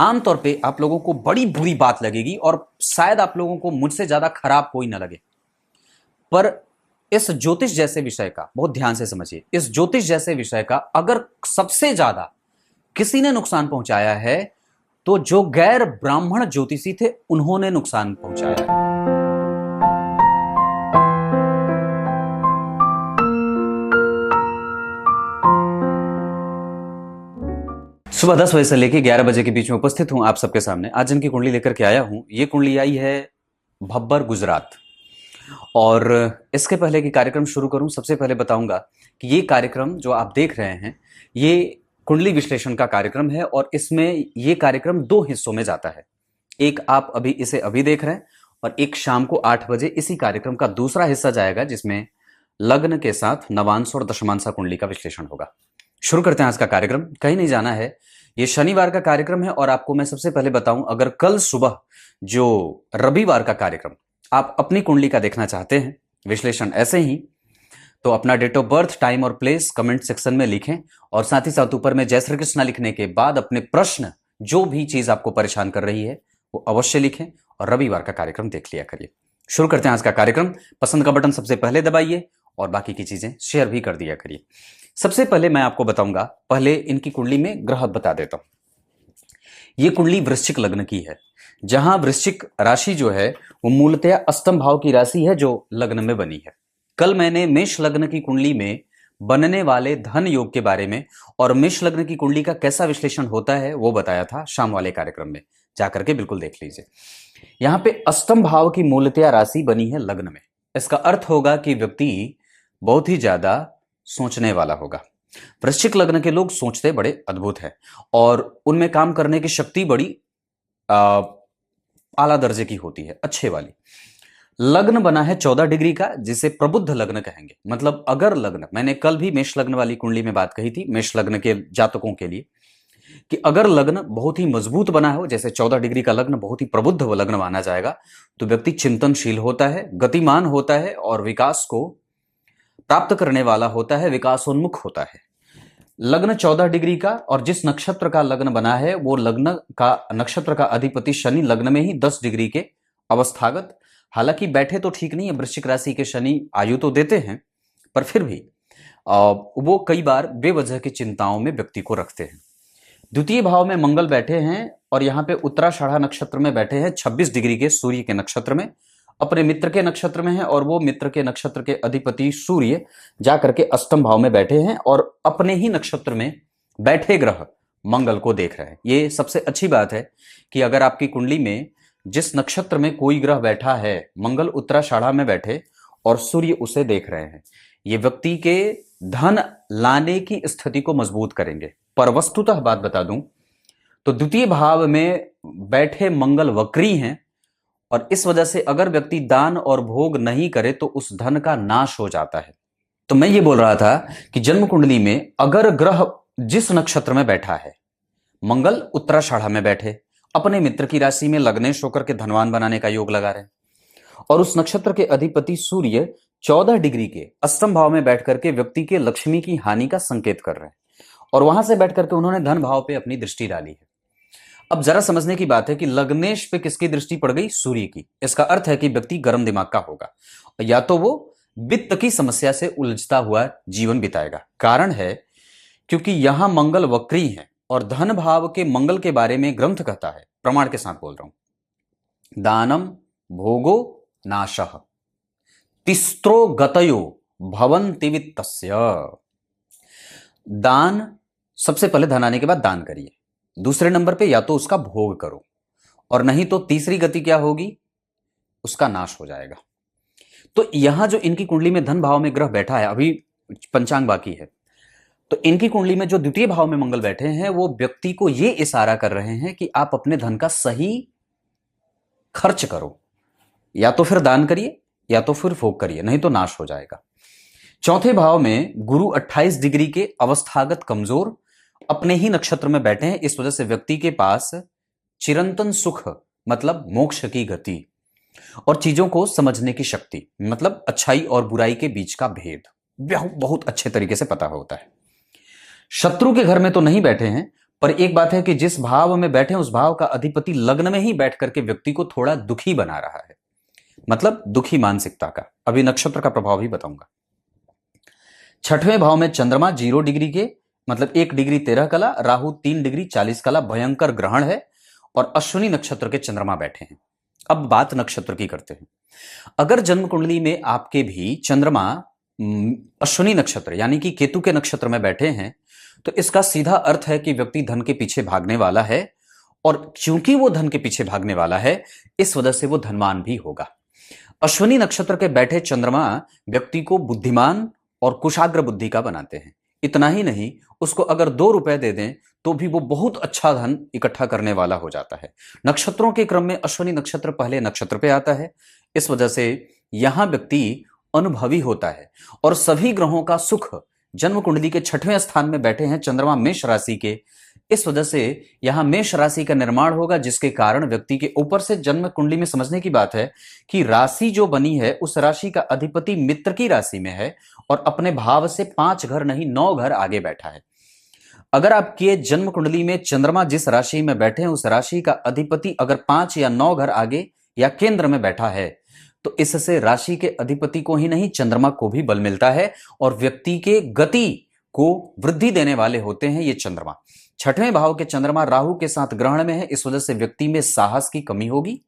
आमतौर पे आप लोगों को बड़ी बुरी बात लगेगी और शायद आप लोगों को मुझसे ज्यादा खराब कोई ना लगे, पर इस ज्योतिष जैसे विषय का बहुत ध्यान से समझिए। इस ज्योतिष जैसे विषय का अगर सबसे ज्यादा किसी ने नुकसान पहुंचाया है तो जो गैर ब्राह्मण ज्योतिषी थे उन्होंने नुकसान पहुंचाया है। सुबह 10 बजे से लेकर 11 बजे के बीच में उपस्थित हूं आप सबके सामने। आज जिनकी कुंडली लेकर के आया हूं, ये कुंडली आई है भब्बर, गुजरात। और इसके पहले कि कार्यक्रम शुरू करूं, सबसे पहले बताऊंगा कि ये कार्यक्रम जो आप देख रहे हैं ये कुंडली विश्लेषण का कार्यक्रम है और इसमें ये कार्यक्रम 2 हिस्सों में जाता है। एक आप इसे अभी देख रहे हैं और एक शाम को 8 बजे इसी कार्यक्रम का दूसरा हिस्सा जाएगा जिसमें लग्न के साथ नवांश और दशमांश कुंडली का विश्लेषण होगा। शुरू करते हैं आज का कार्यक्रम। कहीं नहीं जाना है, ये शनिवार का कार्यक्रम है और आपको मैं सबसे पहले बताऊं, अगर कल सुबह जो रविवार का कार्यक्रम आप अपनी कुंडली का देखना चाहते हैं विश्लेषण ऐसे ही, तो अपना डेट ऑफ बर्थ, टाइम और प्लेस कमेंट सेक्शन में लिखें और साथ ही साथ ऊपर में जय श्री कृष्णा लिखने के बाद अपने प्रश्न, जो भी चीज आपको परेशान कर रही है वो अवश्य लिखें और रविवार का कार्यक्रम देख लिया करिए। शुरू करते हैं आज का कार्यक्रम। पसंद का बटन सबसे पहले दबाइए और बाकी की चीजें शेयर भी कर दिया करिए। सबसे पहले मैं आपको बताऊंगा, पहले इनकी कुंडली में ग्रह बता देता हूं। यह कुंडली वृश्चिक लग्न की है, जहां वृश्चिक राशि जो है वो मूलतः अष्टम भाव की राशि है जो लग्न में बनी है। कल मैंने मेष लग्न की कुंडली में बनने वाले धन योग के बारे में और मेष लग्न की कुंडली का कैसा विश्लेषण होता है वो बताया था शाम वाले कार्यक्रम में, जाकर के बिल्कुल देख लीजिए। यहां पे अष्टम भाव की मूलतः राशि बनी है लग्न में। इसका अर्थ होगा कि व्यक्ति बहुत ही ज्यादा सोचने वाला होगा। वृश्चिक लग्न के लोग सोचते बड़े अद्भुत है और उनमें काम करने की शक्ति बड़ी आला दर्जे की होती है, अच्छे वाली। लग्न बना है 14 डिग्री का, जिसे प्रबुद्ध लग्न कहेंगे। मतलब अगर लग्न, मैंने कल भी मेष लग्न वाली कुंडली में बात कही थी मेष लग्न के जातकों के लिए, कि अगर लग्न बहुत ही मजबूत बना हो, जैसे 14 डिग्री का लग्न बहुत ही प्रबुद्ध लग्न माना जाएगा, तो व्यक्ति चिंतनशील होता है, गतिमान होता है और विकास को प्राप्त करने वाला होता है, विकासोन्मुख होता है। लग्न 14 डिग्री का और जिस नक्षत्र का लग्न बना है वो लग्न का नक्षत्र का अधिपति शनि लग्न में ही 10 डिग्री के अवस्थागत, हालांकि बैठे तो ठीक नहीं है, वृश्चिक राशि के शनि आयु तो देते हैं, पर फिर भी वो कई बार बेवजह की चिंताओं में व्यक्ति को रखते हैं। द्वितीय भाव में मंगल बैठे हैं और यहाँ पे उत्तराषाढ़ा नक्षत्र में बैठे हैं 26 डिग्री के सूर्य के नक्षत्र में, अपने मित्र के नक्षत्र में है और वो मित्र के नक्षत्र के अधिपति सूर्य जाकर के अष्टम भाव में बैठे हैं और अपने ही नक्षत्र में बैठे ग्रह मंगल को देख रहे हैं। ये सबसे अच्छी बात है कि अगर आपकी कुंडली में जिस नक्षत्र में कोई ग्रह बैठा है, मंगल उत्तराषाढ़ा में बैठे और सूर्य उसे देख रहे हैं, ये व्यक्ति के धन लाने की स्थिति को मजबूत करेंगे। पर वस्तुतः बात बता दूं तो द्वितीय भाव में बैठे मंगल वक्री हैं और इस वजह से अगर व्यक्ति दान और भोग नहीं करे तो उस धन का नाश हो जाता है। तो मैं ये बोल रहा था कि जन्म कुंडली में अगर ग्रह जिस नक्षत्र में बैठा है, मंगल उत्तराषाढ़ा में बैठे अपने मित्र की राशि में लग्नेश होकर के धनवान बनाने का योग लगा रहे और उस नक्षत्र के अधिपति सूर्य 14 डिग्री के अष्टम भाव में बैठ करके व्यक्ति के लक्ष्मी की हानि का संकेत कर रहे हैं और वहां से बैठ करके उन्होंने धन भाव पे अपनी दृष्टि डाली है। अब जरा समझने की बात है कि लग्नेश पे किसकी दृष्टि पड़ गई? सूर्य की। इसका अर्थ है कि व्यक्ति गर्म दिमाग का होगा, या तो वो वित्त की समस्या से उलझता हुआ जीवन बिताएगा। कारण है क्योंकि यहां मंगल वक्री है और धन भाव के मंगल के बारे में ग्रंथ कहता है, प्रमाण के साथ बोल रहा हूं, दानम भोगो नाशः तिस्त्रो गतयो भवन्ति वित्तस्य। दान, सबसे पहले धन आने के बाद दान करिए, दूसरे नंबर पे या तो उसका भोग करो और नहीं तो तीसरी गति क्या होगी? उसका नाश हो जाएगा। तो यहां जो इनकी कुंडली में धन भाव में ग्रह बैठा है, अभी पंचांग बाकी है, तो इनकी कुंडली में जो द्वितीय भाव में मंगल बैठे हैं वो व्यक्ति को ये इशारा कर रहे हैं कि आप अपने धन का सही खर्च करो, या तो फिर दान करिए या तो फिर भोग करिए, नहीं तो नाश हो जाएगा। चौथे भाव में गुरु 28 डिग्री के अवस्थागत कमजोर अपने ही नक्षत्र में बैठे हैं, इस वजह से व्यक्ति के पास चिरंतन सुख मतलब मोक्ष की गति और चीजों को समझने की शक्ति, मतलब अच्छाई और बुराई के बीच का भेद बहुत अच्छे तरीके से पता होता है। शत्रु के घर में तो नहीं बैठे हैं पर एक बात है कि जिस भाव में बैठे उस भाव का अधिपति लग्न में ही बैठ करके व्यक्ति को थोड़ा दुखी बना रहा है, मतलब दुखी मानसिकता का। अभी नक्षत्र का प्रभाव भी बताऊंगा। छठवें भाव में चंद्रमा 0 डिग्री के, मतलब 1 डिग्री 13 कला, राहु 3 डिग्री 40 कला, भयंकर ग्रहण है, और अश्विनी नक्षत्र के चंद्रमा बैठे हैं। अब बात नक्षत्र की करते हैं। अगर जन्म कुंडली में आपके भी चंद्रमा अश्विनी नक्षत्र यानी कि केतु के नक्षत्र में बैठे हैं, तो इसका सीधा अर्थ है कि व्यक्ति धन के पीछे भागने वाला है, और क्योंकि वो धन के पीछे भागने वाला है, इस वजह से वो धनवान भी होगा। अश्विनी नक्षत्र के बैठे चंद्रमा व्यक्ति को बुद्धिमान और कुशाग्र बुद्धि का बनाते हैं। इतना ही नहीं, उसको अगर 2 रुपए दे दें तो भी वो बहुत अच्छा धन इकट्ठा करने वाला हो जाता है। नक्षत्रों के क्रम में अश्विनी नक्षत्र पहले नक्षत्र पे आता है, इस वजह से यहां व्यक्ति अनुभवी होता है। और सभी ग्रहों का सुख जन्म कुंडली के 6वें स्थान में बैठे हैं चंद्रमा मेष राशि के, इस वजह से यहां मेष राशि का निर्माण होगा, जिसके कारण व्यक्ति के ऊपर से जन्म कुंडली में समझने की बात है कि राशि जो बनी है उस राशि का अधिपति मित्र की राशि में है और अपने भाव से 5 घर नहीं 9 घर आगे बैठा है। अगर आपके जन्म कुंडली में चंद्रमा जिस राशि में बैठे हैं उस राशि का अधिपति अगर 5 या 9 घर आगे या केंद्र में बैठा है, तो इससे राशि के अधिपति को ही नहीं चंद्रमा को भी बल मिलता है और व्यक्ति के गति को वृद्धि देने वाले होते हैं ये चंद्रमा। 6वें भाव के चंद्रमा राहु के साथ ग्रहण में है, इस वजह से व्यक्ति में साहस की कमी होगी,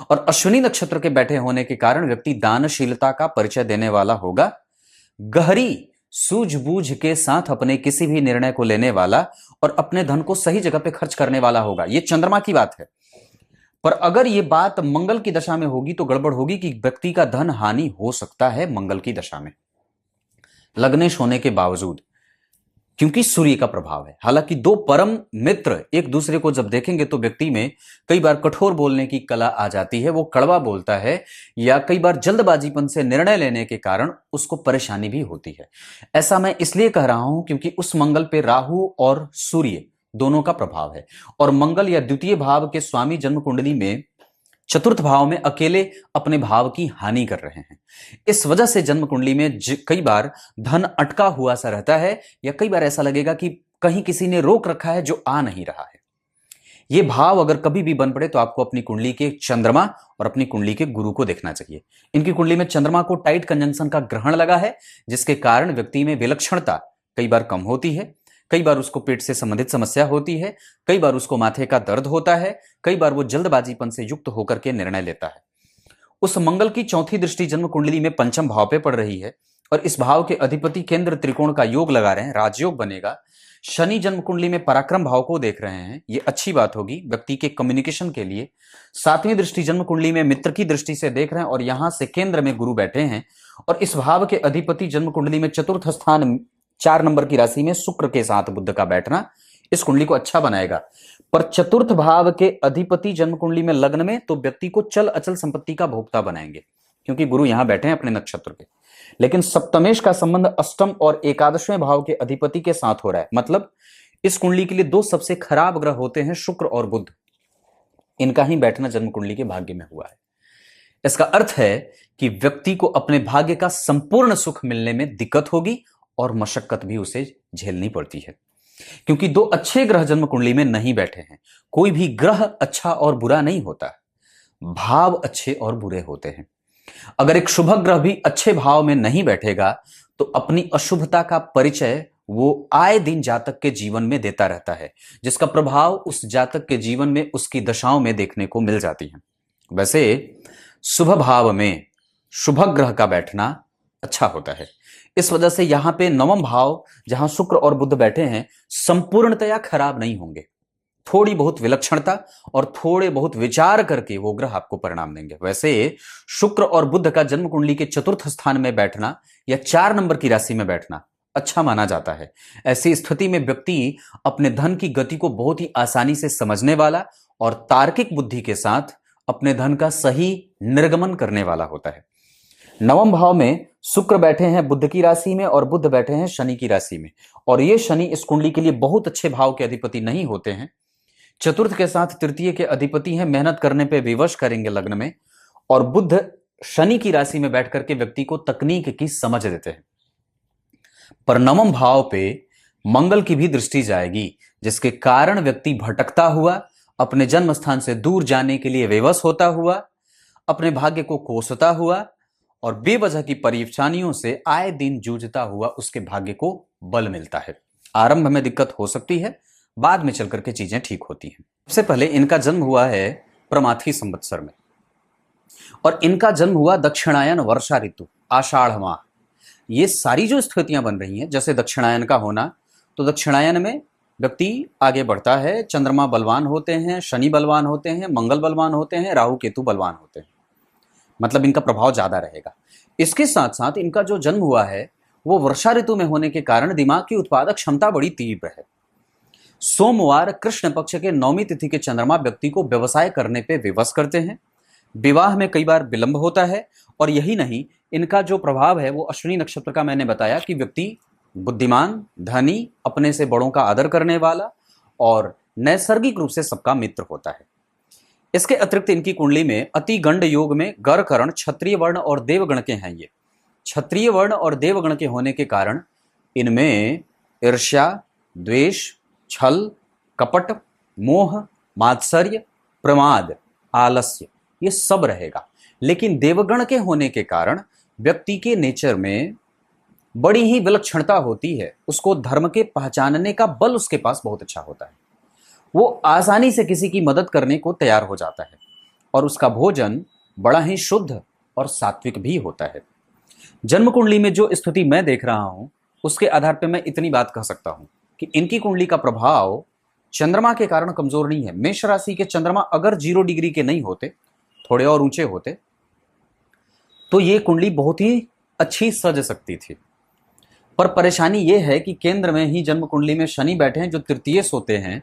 और अश्विनी नक्षत्र के बैठे होने के कारण व्यक्ति दानशीलता का परिचय देने वाला होगा, गहरी सूझबूझ के साथ अपने किसी भी निर्णय को लेने वाला और अपने धन को सही जगह पे खर्च करने वाला होगा। ये चंद्रमा की बात है। पर अगर ये बात मंगल की दशा में होगी तो गड़बड़ होगी कि व्यक्ति का धन हानि हो सकता है मंगल की दशा में, लग्नेश होने के बावजूद, क्योंकि सूर्य का प्रभाव है। हालांकि 2 परम मित्र एक दूसरे को जब देखेंगे तो व्यक्ति में कई बार कठोर बोलने की कला आ जाती है, वो कड़वा बोलता है, या कई बार जल्दबाजीपन से निर्णय लेने के कारण उसको परेशानी भी होती है। ऐसा मैं इसलिए कह रहा हूं क्योंकि उस मंगल पे राहु और सूर्य दोनों का प्रभाव है, और मंगल या द्वितीय भाव के स्वामी जन्म कुंडली में 4th भाव में अकेले अपने भाव की हानि कर रहे हैं। इस वजह से जन्म कुंडली में कई बार धन अटका हुआ सा रहता है, या कई बार ऐसा लगेगा कि कहीं किसी ने रोक रखा है जो आ नहीं रहा है। ये भाव अगर कभी भी बन पड़े तो आपको अपनी कुंडली के चंद्रमा और अपनी कुंडली के गुरु को देखना चाहिए। इनकी कुंडली में चंद्रमा को टाइट कंजंक्शन का ग्रहण लगा है, जिसके कारण व्यक्ति में विलक्षणता कई बार कम होती है, कई बार उसको पेट से संबंधित समस्या होती है, कई बार उसको माथे का दर्द होता है, कई बार वो जल्दबाजीपन से युक्त होकर के निर्णय लेता है। उस मंगल की 4थी दृष्टि जन्म कुंडली में 5म भाव पे पड़ रही है, और इस भाव के अधिपति केंद्र त्रिकोण का योग लगा रहे हैं, राजयोग बनेगा। शनि जन्म कुंडली में पराक्रम भाव को देख रहे हैं, ये अच्छी बात होगी व्यक्ति के कम्युनिकेशन के लिए। 7वीं दृष्टि जन्म कुंडली में मित्र की दृष्टि से देख रहे हैं, और यहां से केंद्र में गुरु बैठे हैं, और इस भाव के अधिपति जन्म कुंडली में 4th स्थान 4 नंबर की राशि में शुक्र के साथ बुध का बैठना इस कुंडली को अच्छा बनाएगा। पर 4th भाव के अधिपति जन्म कुंडली में लग्न में तो व्यक्ति को चल अचल संपत्ति का भोक्ता बनाएंगे, क्योंकि गुरु यहां बैठे हैं अपने नक्षत्र के। लेकिन सप्तमेश का संबंध अष्टम और एकादशवें भाव के अधिपति के साथ हो रहा है, मतलब इस कुंडली के लिए 2 सबसे खराब ग्रह होते हैं, शुक्र और बुध। इनका ही बैठना जन्म कुंडली के भाग्य में हुआ है। इसका अर्थ है कि व्यक्ति को अपने भाग्य का संपूर्ण सुख मिलने में दिक्कत होगी और मशक्कत भी उसे झेलनी पड़ती है, क्योंकि 2 अच्छे ग्रह जन्म कुंडली में नहीं बैठे हैं। कोई भी ग्रह अच्छा और बुरा नहीं होता, भाव अच्छे और बुरे होते हैं। अगर एक शुभ ग्रह भी अच्छे भाव में नहीं बैठेगा तो अपनी अशुभता का परिचय वो आए दिन जातक के जीवन में देता रहता है, जिसका प्रभाव उस जातक के जीवन में उसकी दशाओं में देखने को मिल जाती है। वैसे शुभ भाव में शुभ ग्रह का बैठना अच्छा होता है। इस वजह से यहां पे 9वां भाव जहां शुक्र और बुध बैठे हैं संपूर्णतया खराब नहीं होंगे, थोड़ी बहुत विलक्षणता और थोड़े बहुत विचार करके वो ग्रह आपको परिणाम देंगे। वैसे शुक्र और बुध का जन्म कुंडली के 4th स्थान में बैठना या 4 नंबर की राशि में बैठना अच्छा माना जाता है। ऐसी स्थिति में व्यक्ति अपने धन की गति को बहुत ही आसानी से समझने वाला और तार्किक बुद्धि के साथ अपने धन का सही निर्गमन करने वाला होता है। 9वें भाव में शुक्र बैठे हैं बुध की राशि में और बुध बैठे हैं शनि की राशि में, और ये शनि इस कुंडली के लिए बहुत अच्छे भाव के अधिपति नहीं होते हैं। 4th के साथ 3य के अधिपति हैं, मेहनत करने पे विवश करेंगे लग्न में, और बुध शनि की राशि में बैठ करके व्यक्ति को तकनीक की समझ देते हैं। पर 9वें भाव पे मंगल की भी दृष्टि जाएगी, जिसके कारण व्यक्ति भटकता हुआ, अपने जन्म स्थान से दूर जाने के लिए विवश होता हुआ, अपने भाग्य को कोसता हुआ और बेवजह की परेशानियों से आए दिन जूझता हुआ उसके भाग्य को बल मिलता है। आरंभ में दिक्कत हो सकती है, बाद में चल करके चीजें ठीक होती हैं। सबसे पहले इनका जन्म हुआ है प्रमाथी संवत्सर में और इनका जन्म हुआ दक्षिणायन वर्षा ऋतु, आषाढ़ माह। ये सारी जो स्थितियां बन रही हैं, जैसे दक्षिणायन का होना, तो दक्षिणायन में व्यक्ति आगे बढ़ता है, चंद्रमा बलवान होते हैं, शनि बलवान होते हैं, मंगल बलवान होते हैं, राहु केतु बलवान होते हैं, मतलब इनका प्रभाव ज्यादा रहेगा। इसके साथ साथ इनका जो जन्म हुआ है वो वर्षा ऋतु में होने के कारण दिमाग की उत्पादक क्षमता बड़ी तीव्र है। सोमवार कृष्ण पक्ष के 9वीं तिथि के चंद्रमा व्यक्ति को व्यवसाय करने पे विवश करते हैं। विवाह में कई बार विलंब होता है और यही नहीं, इनका जो प्रभाव है वो अश्विनी नक्षत्र का मैंने बताया कि व्यक्ति बुद्धिमान, धनी, अपने से बड़ों का आदर करने वाला और नैसर्गिक रूप से सबका मित्र होता है। इसके अतिरिक्त इनकी कुंडली में अति गंड योग में गर करण, क्षत्रिय वर्ण और देवगण के हैं। ये क्षत्रिय वर्ण और देवगण के होने के कारण इनमें ईर्ष्या, द्वेष, छल, कपट, मोह, मात्सर्य, प्रमाद, आलस्य, ये सब रहेगा। लेकिन देवगण के होने के कारण व्यक्ति के नेचर में बड़ी ही विलक्षणता होती है। उसको धर्म के पहचानने का बल उसके पास बहुत अच्छा होता है। वो आसानी से किसी की मदद करने को तैयार हो जाता है और उसका भोजन बड़ा ही शुद्ध और सात्विक भी होता है। जन्म कुंडली में जो स्थिति मैं देख रहा हूं उसके आधार पर मैं इतनी बात कह सकता हूं कि इनकी कुंडली का प्रभाव चंद्रमा के कारण कमजोर नहीं है। मेष राशि के चंद्रमा अगर 0 डिग्री के नहीं होते, थोड़े और ऊंचे होते, तो ये कुंडली बहुत ही अच्छी सज सकती थी। पर परेशानी ये है कि केंद्र में ही जन्म कुंडली में शनि बैठे हैं जो तृतीयेश होते हैं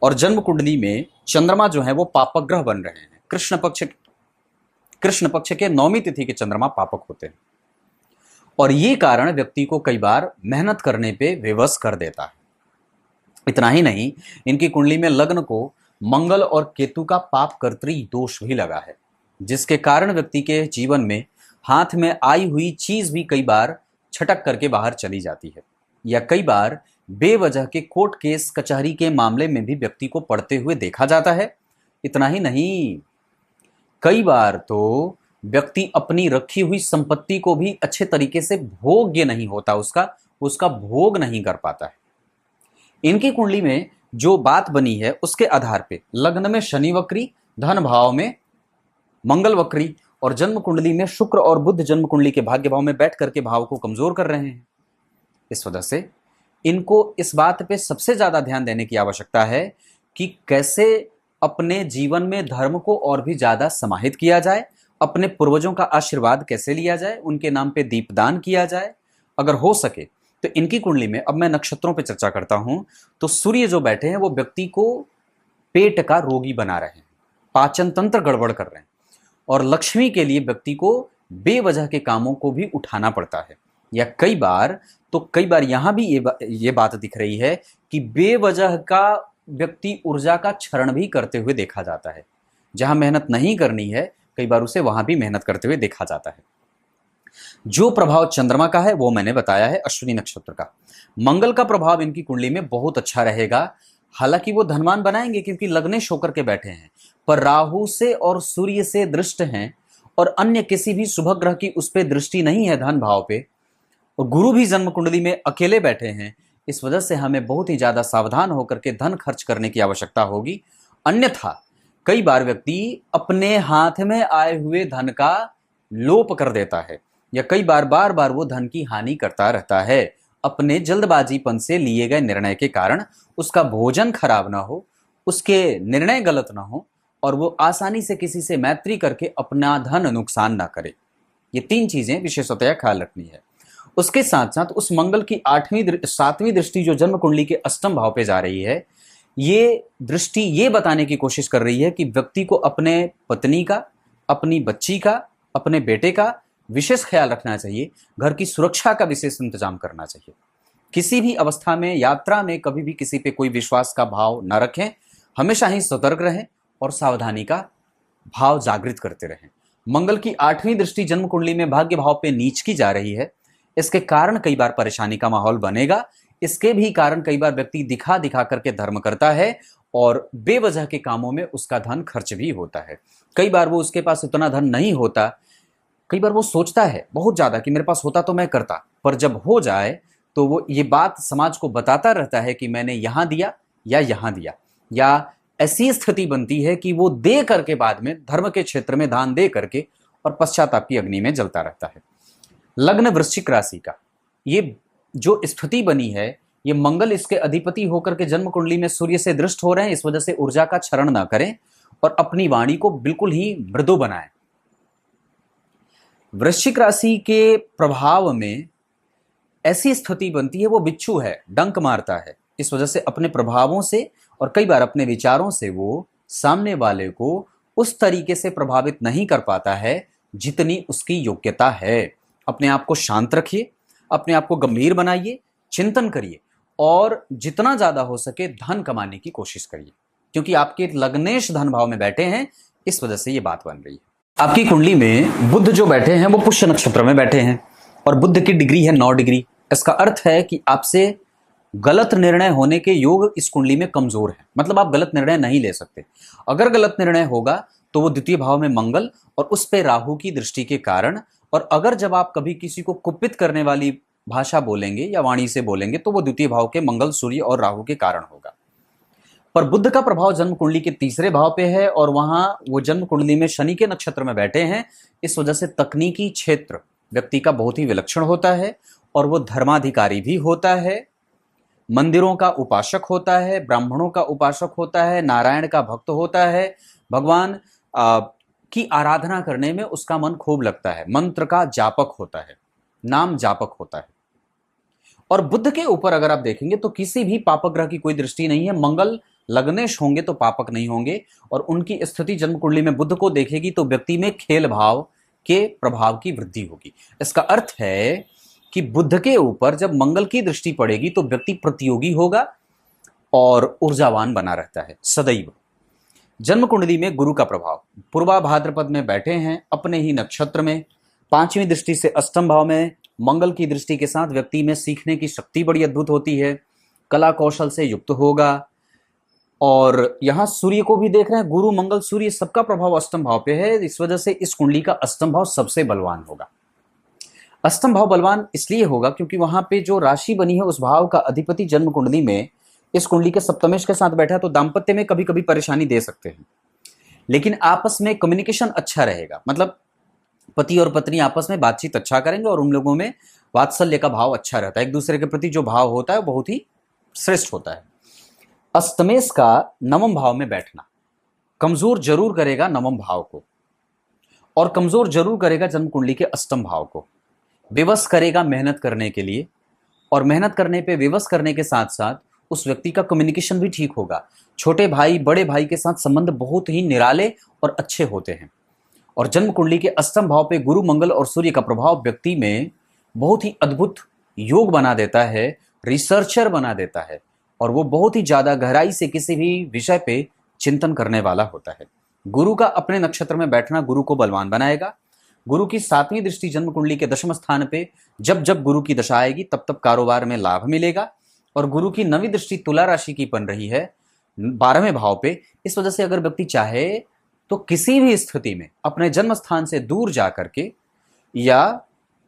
और जन्म कुंडली में चंद्रमा जो है वो पापक ग्रह बन रहे हैं। कृष्ण पक्ष के 9वीं तिथि के चंद्रमा पापक होते हैं और ये कारण व्यक्ति को कई बार मेहनत करने पे विवश कर देता है। इतना ही नहीं, इनकी कुंडली में लग्न को मंगल और केतु का पाप कर्तृ दोष भी लगा है, जिसके कारण व्यक्ति के जीवन में हाथ में आई हुई चीज भी कई बार छटक करके बाहर चली जाती है या कई बार बेवजह के कोर्ट केस कचहरी के मामले में भी व्यक्ति को पड़ते हुए देखा जाता है। इतना ही नहीं, कई बार तो व्यक्ति अपनी रखी हुई संपत्ति को भी अच्छे तरीके से भोग्य नहीं होता, उसका भोग नहीं कर पाता है। इनकी कुंडली में जो बात बनी है उसके आधार पे लग्न में शनि वक्री, धन भाव में मंगल वक्री और जन्म कुंडली में शुक्र और बुध जन्म कुंडली के भाग्य भाव में बैठ करके भाव को कमजोर कर रहे हैं। इस वजह से इनको इस बात पे सबसे ज्यादा ध्यान देने की आवश्यकता है कि कैसे अपने जीवन में धर्म को और भी ज्यादा समाहित किया जाए, अपने पूर्वजों का आशीर्वाद कैसे लिया जाए, उनके नाम पे दीपदान किया जाए। अगर हो सके तो इनकी कुंडली में, अब मैं नक्षत्रों पे चर्चा करता हूं, तो सूर्य जो बैठे हैं वो व्यक्ति को पेट का रोगी बना रहे हैं, पाचन तंत्र गड़बड़ कर रहे हैं और लक्ष्मी के लिए व्यक्ति को बेवजह के कामों को भी उठाना पड़ता है या कई बार यहां भी ये बात दिख रही है कि बेवजह का व्यक्ति ऊर्जा का क्षरण भी करते हुए देखा जाता है। जहां मेहनत नहीं करनी है कई बार उसे वहां भी मेहनत करते हुए देखा जाता है। जो प्रभाव चंद्रमा का है वो मैंने बताया है, अश्विनी नक्षत्र का। मंगल का प्रभाव इनकी कुंडली में बहुत अच्छा रहेगा। हालांकि वो धनवान बनाएंगे क्योंकि लग्नेश होकर के बैठे हैं, पर राहु से और सूर्य से दृष्ट हैं और अन्य किसी भी शुभ ग्रह की उस पर दृष्टि नहीं है धन भाव पे, और गुरु भी जन्म कुंडली में अकेले बैठे हैं। इस वजह से हमें बहुत ही ज्यादा सावधान होकर के धन खर्च करने की आवश्यकता होगी, अन्यथा कई बार व्यक्ति अपने हाथ में आए हुए धन का लोप कर देता है या कई बार बार वो धन की हानि करता रहता है। अपने जल्दबाजीपन से लिए गए निर्णय के कारण उसका भोजन खराब ना हो, उसके निर्णय गलत ना हो और वो आसानी से किसी से मैत्री करके अपना धन नुकसान ना करे। ये 3 चीजें विशेषतया ख्याल रखनी है। उसके साथ साथ उस मंगल की 7वीं दृष्टि जो जन्म कुंडली के अष्टम भाव पे जा रही है, ये दृष्टि ये बताने की कोशिश कर रही है कि व्यक्ति को अपने पत्नी का, अपनी बच्ची का, अपने बेटे का विशेष ख्याल रखना चाहिए। घर की सुरक्षा का विशेष इंतजाम करना चाहिए। किसी भी अवस्था में, यात्रा में कभी भी किसी पे कोई विश्वास का भाव न रखें। हमेशा ही सतर्क रहें और सावधानी का भाव जागृत करते रहें। मंगल की 8वीं दृष्टि जन्म कुंडली में भाग्य भाव पे नीच की जा रही है। इसके कारण कई बार परेशानी का माहौल बनेगा। इसके भी कारण कई बार व्यक्ति दिखा दिखा करके धर्म करता है और बेवजह के कामों में उसका धन खर्च भी होता है। कई बार वो उसके पास इतना धन नहीं होता, कई बार वो सोचता है बहुत ज्यादा कि मेरे पास होता तो मैं करता, पर जब हो जाए तो वो ये बात समाज को बताता रहता है कि मैंने यहां दिया या यहां दिया, या ऐसी स्थिति बनती है कि वो दे करके बाद में धर्म के क्षेत्र में दान दे करके और पश्चाताप की अग्नि में जलता रहता है। लग्न वृश्चिक राशि का, ये जो स्थिति बनी है, ये मंगल इसके अधिपति होकर के जन्म कुंडली में सूर्य से दृष्ट हो रहे हैं। इस वजह से ऊर्जा का क्षरण ना करें और अपनी वाणी को बिल्कुल ही मृदु बनाएं। वृश्चिक राशि के प्रभाव में ऐसी स्थिति बनती है, वो बिच्छू है, डंक मारता है। इस वजह से अपने प्रभावों से और कई बार अपने विचारों से वो सामने वाले को उस तरीके से प्रभावित नहीं कर पाता है जितनी उसकी योग्यता है। अपने आप को शांत रखिए, अपने आप को गंभीर बनाइए, चिंतन करिए और जितना ज्यादा हो सके धन कमाने की कोशिश करिए, क्योंकि आपके लग्नेश धन भाव में बैठे हैं। इस वजह से ये बात बन रही है। आपकी कुंडली में बुध जो बैठे हैं वो पुष्य नक्षत्र में बैठे हैं और बुध की डिग्री है 9 डिग्री। इसका अर्थ है कि आपसे गलत निर्णय होने के योग इस कुंडली में कमजोर है, मतलब आप गलत निर्णय नहीं ले सकते। अगर गलत निर्णय होगा तो वो द्वितीय भाव में मंगल और उस पे राहु की दृष्टि के कारण, और अगर जब आप कभी किसी को कुपित करने वाली भाषा बोलेंगे या वाणी से बोलेंगे तो वो द्वितीय भाव के मंगल, सूर्य और राहु के कारण होगा। पर बुध का प्रभाव जन्म कुंडली के तीसरे भाव पे है और वहां वो जन्म कुंडली में शनि के नक्षत्र में बैठे हैं। इस वजह से तकनीकी क्षेत्र व्यक्ति का बहुत ही विलक्षण होता है और वो धर्माधिकारी भी होता है, मंदिरों का उपासक होता है, ब्राह्मणों का उपासक होता है, नारायण का भक्त होता है, भगवान की आराधना करने में उसका मन खूब लगता है, मंत्र का जापक होता है, नाम जापक होता है। और बुध के ऊपर अगर आप देखेंगे तो किसी भी पापक ग्रह की कोई दृष्टि नहीं है। मंगल लग्नेश होंगे तो पापक नहीं होंगे और उनकी स्थिति जन्म कुंडली में बुध को देखेगी तो व्यक्ति में खेल भाव के प्रभाव की वृद्धि होगी। इसका अर्थ है कि बुध के ऊपर जब मंगल की दृष्टि पड़ेगी तो व्यक्ति प्रतियोगी होगा और ऊर्जावान बना रहता है सदैव। जन्म कुंडली में गुरु का प्रभाव पूर्वा भाद्रपद में बैठे हैं अपने ही नक्षत्र में, 5वीं दृष्टि से अष्टम भाव में मंगल की दृष्टि के साथ व्यक्ति में सीखने की शक्ति बड़ी अद्भुत होती है, कला कौशल से युक्त होगा। और यहां सूर्य को भी देख रहे हैं, गुरु मंगल सूर्य सबका प्रभाव अष्टम भाव पे है। इस वजह से इस कुंडली का अष्टम भाव सबसे बलवान होगा। अष्टम भाव बलवान इसलिए होगा क्योंकि वहां पे जो राशि बनी है उस भाव का अधिपति जन्म कुंडली में इस कुंडली के सप्तमेश के साथ बैठा है, तो दाम्पत्य में कभी कभी परेशानी दे सकते हैं, लेकिन आपस में कम्युनिकेशन अच्छा रहेगा। मतलब पति और पत्नी आपस में बातचीत अच्छा करेंगे और उन लोगों में वात्सल्य का भाव अच्छा रहता है, एक दूसरे के प्रति जो भाव होता है बहुत ही श्रेष्ठ होता है। अष्टमेश का नवम भाव में बैठना कमजोर जरूर करेगा नवम भाव को, और कमजोर जरूर करेगा जन्म कुंडली के अष्टम भाव को। विवश करेगा मेहनत करने के लिए, और मेहनत करने पे विवश करने के साथ साथ उस व्यक्ति का कम्युनिकेशन भी ठीक होगा। छोटे भाई बड़े भाई के साथ संबंध बहुत ही निराले और अच्छे होते हैं। और जन्म कुंडली के अष्टम भाव पे गुरु मंगल और सूर्य का प्रभाव व्यक्ति में बहुत ही अद्भुत योग बना देता है, रिसर्चर बना देता है, और वो बहुत ही ज्यादा गहराई से किसी भी विषय पे चिंतन करने वाला होता है। गुरु का अपने नक्षत्र में बैठना गुरु को बलवान बनाएगा। गुरु की 7वीं दृष्टि जन्म कुंडली के दशम स्थान पे जब जब गुरु की दशा आएगी तब तब कारोबार में लाभ मिलेगा। और गुरु की 9वीं दृष्टि तुला राशि की बन रही है 12वें भाव पे। इस वजह से अगर व्यक्ति चाहे तो किसी भी स्थिति में अपने जन्म स्थान से दूर जा करके या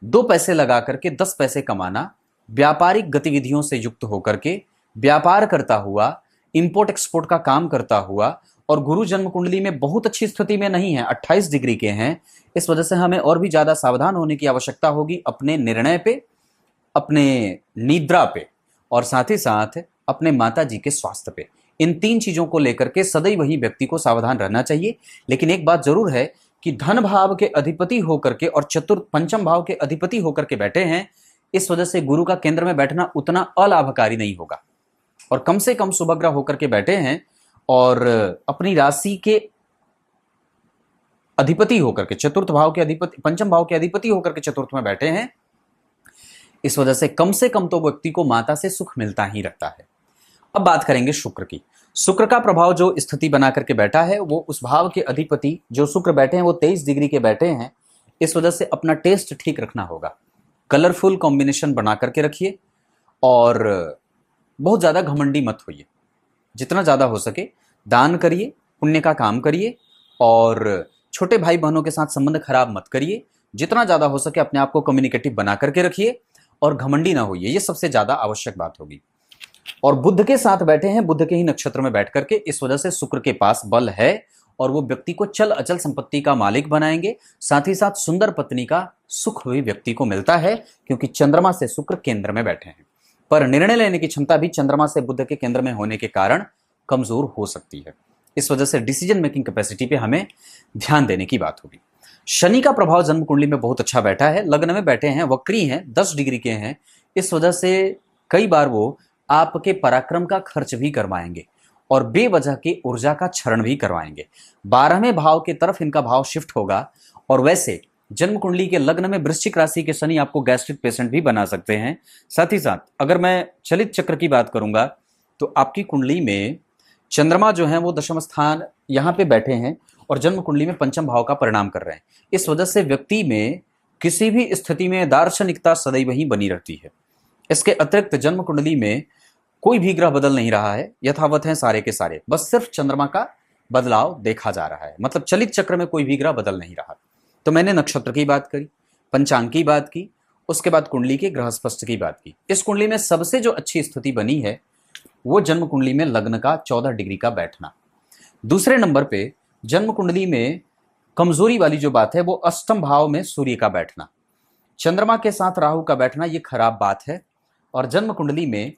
2 पैसे लगा करके 10 पैसे कमाना, व्यापारिक गतिविधियों से युक्त होकर के व्यापार करता हुआ, इंपोर्ट एक्सपोर्ट का काम करता हुआ, और गुरु जन्म कुंडली में बहुत अच्छी स्थिति में नहीं है, 28 डिग्री के हैं। इस वजह से हमें और भी ज्यादा सावधान होने की आवश्यकता होगी अपने निर्णय पे, अपने निद्रा पे, और साथ ही साथ अपने माता जी के स्वास्थ्य पे। इन 3 चीजों को लेकर के सदैव ही व्यक्ति को सावधान रहना चाहिए। लेकिन एक बात जरूर है कि धन भाव के अधिपति होकर के और चतुर्थ पंचम भाव के अधिपति होकर के बैठे हैं, इस वजह से गुरु का केंद्र में बैठना उतना अलाभकारी नहीं होगा। और कम से कम शुभग्रह होकर के बैठे हैं और अपनी राशि के अधिपति होकर के चतुर्थ भाव के अधिपति, पंचम भाव के अधिपति होकर के चतुर्थ में बैठे हैं। इस वजह से कम तो व्यक्ति को माता से सुख मिलता ही रहता है। अब बात करेंगे शुक्र की। शुक्र का प्रभाव जो स्थिति बना करके बैठा है वो उस भाव के अधिपति जो शुक्र बैठे हैं वो 23 डिग्री के बैठे हैं। इस वजह से अपना टेस्ट ठीक रखना होगा, कलरफुल कॉम्बिनेशन बना करके रखिए और बहुत ज्यादा घमंडी मत होइए, जितना ज्यादा हो सके दान करिए, पुण्य का काम करिए, और छोटे भाई बहनों के साथ संबंध खराब मत करिए। जितना ज्यादा हो सके अपने आप को कम्युनिकेटिव बना करके रखिए और घमंडी ना होइए, ये सबसे ज्यादा आवश्यक बात होगी। और बुध के साथ बैठे हैं, बुध के ही नक्षत्र में बैठ करके, इस वजह से शुक्र के पास बल है और वो व्यक्ति को चल अचल संपत्ति का मालिक बनाएंगे। साथ ही साथ सुंदर पत्नी का सुख भी व्यक्ति को मिलता है, क्योंकि चंद्रमा से शुक्र केंद्र में बैठे हैं। पर निर्णय लेने की क्षमता भी चंद्रमा से बुध के केंद्र में होने के कारण कमजोर हो सकती है। इस वजह से डिसीजन मेकिंग कैपेसिटी पे हमें ध्यान देने की बात होगी। शनि का प्रभाव जन्म कुंडली में बहुत अच्छा बैठा है, लग्न में बैठे हैं, वक्री हैं, 10 डिग्री के हैं। इस वजह से कई बार वो आपके पराक्रम का खर्च भी करवाएंगे और बेवजह की ऊर्जा का क्षरण भी करवाएंगे। 12वें भाव की तरफ इनका भाव शिफ्ट होगा। और वैसे जन्म कुंडली के लग्न में वृश्चिक राशि के शनि आपको गैस्ट्रिक पेशेंट भी बना सकते हैं। साथ ही साथ अगर मैं चलित चक्र की बात करूंगा तो आपकी कुंडली में चंद्रमा जो है वो दशम स्थान यहां पे बैठे हैं और जन्म कुंडली में पंचम भाव का परिणाम कर रहे हैं। इस वजह से व्यक्ति में किसी भी स्थिति में दार्शनिकता सदैव ही बनी रहती है। इसके अतिरिक्त जन्म कुंडली में कोई भी ग्रह बदल नहीं रहा है, यथावत है सारे के सारे, बस सिर्फ चंद्रमा का बदलाव देखा जा रहा है। मतलब चलित चक्र में कोई भी ग्रह बदल नहीं रहा। तो मैंने नक्षत्र की बात करी, पंचांग की बात की, उसके बाद कुंडली के ग्रह स्पष्ट की बात की। इस कुंडली में सबसे जो अच्छी स्थिति बनी है वो जन्म कुंडली में लग्न का 14 डिग्री का बैठना। दूसरे नंबर पे जन्म कुंडली में कमजोरी वाली जो बात है वो अष्टम भाव में सूर्य का बैठना, चंद्रमा के साथ राहु का बैठना, ये खराब बात है। और जन्म कुंडली में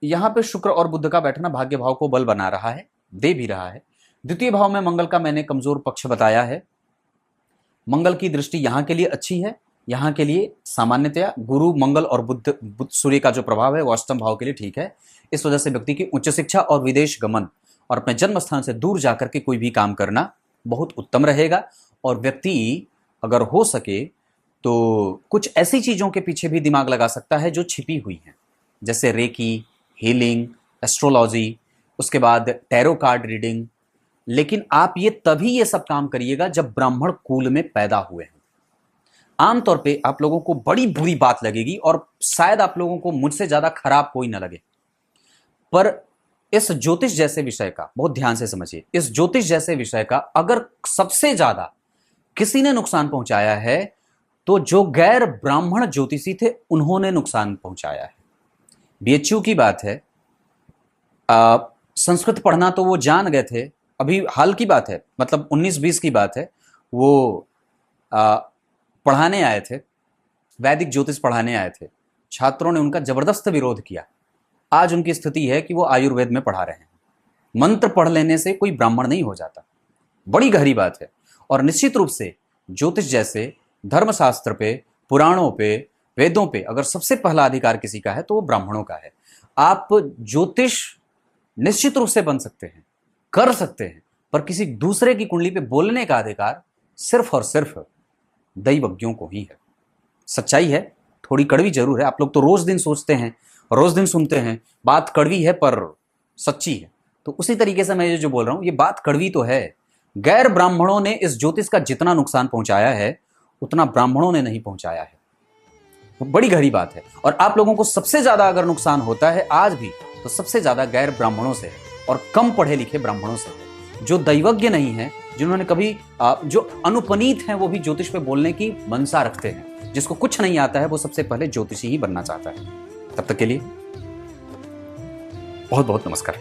यहाँ पे शुक्र और बुध का बैठना भाग्य भाव को बल बना रहा है, दे भी रहा है। द्वितीय भाव में मंगल का मैंने कमजोर पक्ष बताया है। मंगल की दृष्टि यहाँ के लिए अच्छी है, यहाँ के लिए सामान्यतया गुरु मंगल और बुध सूर्य का जो प्रभाव है वो अष्टम भाव के लिए ठीक है। इस वजह से व्यक्ति की उच्च शिक्षा और विदेश गमन और अपने जन्म स्थान से दूर जाकर के कोई भी काम करना बहुत उत्तम रहेगा। और व्यक्ति अगर हो सके तो कुछ ऐसी चीजों के पीछे भी दिमाग लगा सकता है जो छिपी हुई हैं, जैसे रेकी, हीलिंग, एस्ट्रोलॉजी, उसके बाद टैरो कार्ड रीडिंग। लेकिन आप ये तभी ये सब काम करिएगा जब ब्राह्मण कुल में पैदा हुए हैं। आमतौर पे आप लोगों को बड़ी बुरी बात लगेगी और शायद आप लोगों को मुझसे ज्यादा खराब कोई ना लगे, पर इस ज्योतिष जैसे विषय का बहुत ध्यान से समझिए। इस ज्योतिष जैसे विषय का अगर सबसे ज्यादा किसी ने नुकसान पहुंचाया है तो जो गैर ब्राह्मण ज्योतिषी थे उन्होंने नुकसान पहुंचाया है। बीएचयू की बात है, संस्कृत पढ़ना तो वो जान गए थे, अभी हाल की बात है, मतलब 19-20 की बात है, वो पढ़ाने आए थे, वैदिक ज्योतिष पढ़ाने आए थे। छात्रों ने उनका जबरदस्त विरोध किया। आज उनकी स्थिति है कि वो आयुर्वेद में पढ़ा रहे हैं। मंत्र पढ़ लेने से कोई ब्राह्मण नहीं हो जाता, बड़ी गहरी बात है। और निश्चित रूप से ज्योतिष जैसे धर्मशास्त्र पे, पुराणों पे, वेदों पे अगर सबसे पहला अधिकार किसी का है तो वो ब्राह्मणों का है। आप ज्योतिष निश्चित रूप से बन सकते हैं, कर सकते हैं, पर किसी दूसरे की कुंडली पे बोलने का अधिकार सिर्फ और सिर्फ दैवज्ञों को ही है। सच्चाई है, थोड़ी कड़वी जरूर है। आप लोग तो रोज दिन सोचते हैं, रोज दिन सुनते हैं, बात कड़वी है पर सच्ची है। तो उसी तरीके से मैं ये जो बोल रहा हूं, ये बात कड़वी तो है। गैर ब्राह्मणों ने इस ज्योतिष का जितना नुकसान पहुंचाया है उतना ब्राह्मणों ने नहीं पहुंचाया है। वो बड़ी गहरी बात है। और आप लोगों को सबसे ज्यादा अगर नुकसान होता है आज भी, तो सबसे ज्यादा गैर ब्राह्मणों से और कम पढ़े लिखे ब्राह्मणों से, जो दैवज्ञ नहीं है, जिन्होंने कभी जो अनुपनीत हैं, वो भी ज्योतिष पे बोलने की मनसा रखते हैं। जिसको कुछ नहीं आता है वो सबसे पहले ज्योतिषी ही बनना चाहता है। तब तक के लिए बहुत बहुत नमस्कार।